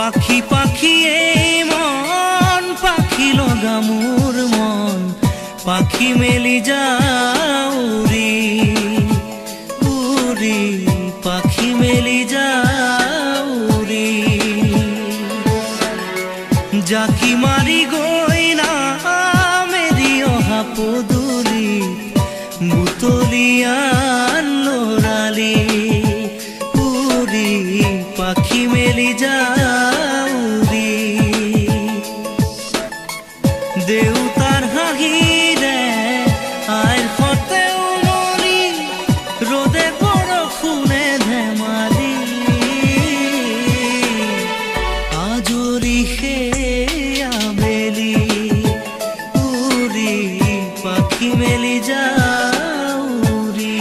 পাখি পাখি এই মন পাখি লগা মোৰ মন পাখি মেলি যাও উৰি উৰি পাখি মেলি যাও উৰি জাকি মাৰি গৈ না মেৰি অহা পদূলি বুটলিয়ান লৰালি উৰি পাখি মেলি যাও উৰি দেউতাৰ হাঁহিৰে আইৰ সতে উমলি ৰ'দে বৰষুণে ধেমালি আজৰি সেই আবেলি উৰি পাখি মেলি যাও উৰি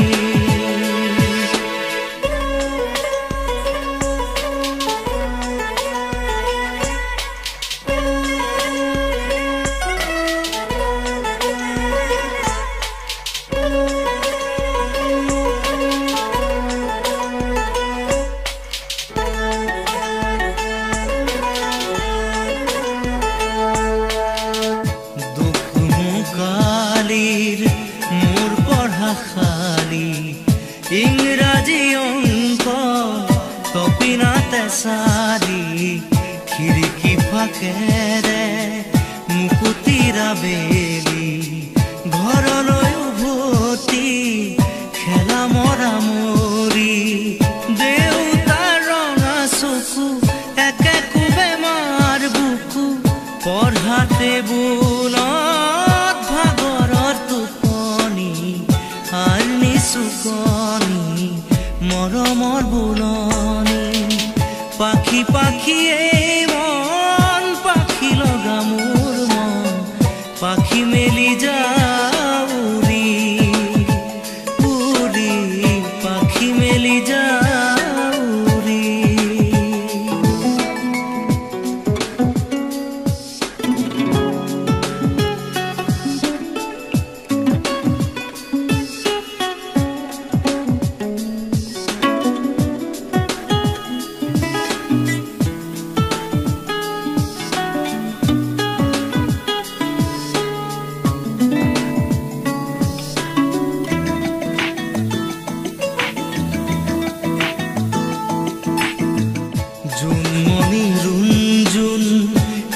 মোৰ পঢ়া খালি ইংৰাজী অংক কপিনাতে চালি খিৰিকী ফাকেৰে মুকুতিৰা বেলি ঘৰলৈ উভতি খেলা মৰা মৰি দেউতাৰ ৰঙা চকু একে কোবে মাৰ বুকু পঢ়া টেবুলত ভাগৰৰ টোপনি আনি চুকনি মৰমৰ বুলনি পাখি পাখি এই মন পাখি লগা মোৰ মন পাখি মেলি যাও উৰি উৰি পাখি মেলি যাও উৰি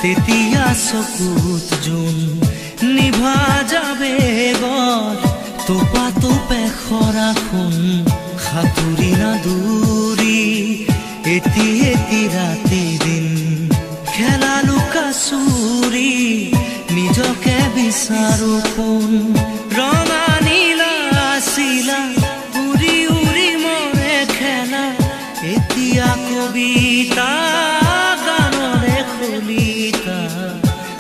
তেতিয়া চকুত জোন নিভা যাবে গৰ তোপা তোপে খৰাখোন সাঁতুৰি না দূৰি এটি এটি ৰাতি দিন খেলা লুকা চুৰি নিজকে বিচাৰো কোন ৰঙা নীলা চিলা উৰি উৰি মৰে খেলা এতিয়া কবিতা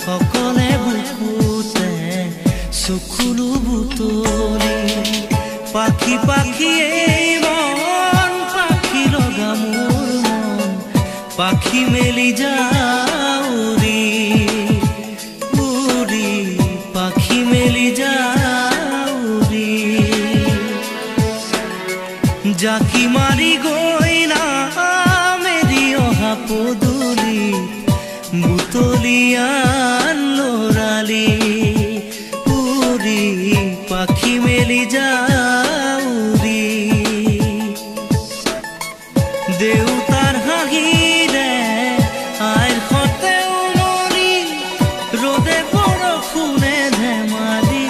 সকলে বুকুতে চকুলো বুটলি পাখি পাখি এই মন পাখি লগা মোৰ মন পাখি মেলি যাও উৰি উৰি পাখি মেলি যাও উৰি জাকি মাৰি গৈ না মেৰি অহা পদূলি বুটলিয়ান লৰালি উৰি পাখি মেলি যাও উৰি দেউতাৰ হাঁহিৰে আইৰ সতে উমলি ৰ'দে বৰষুণে ধেমালি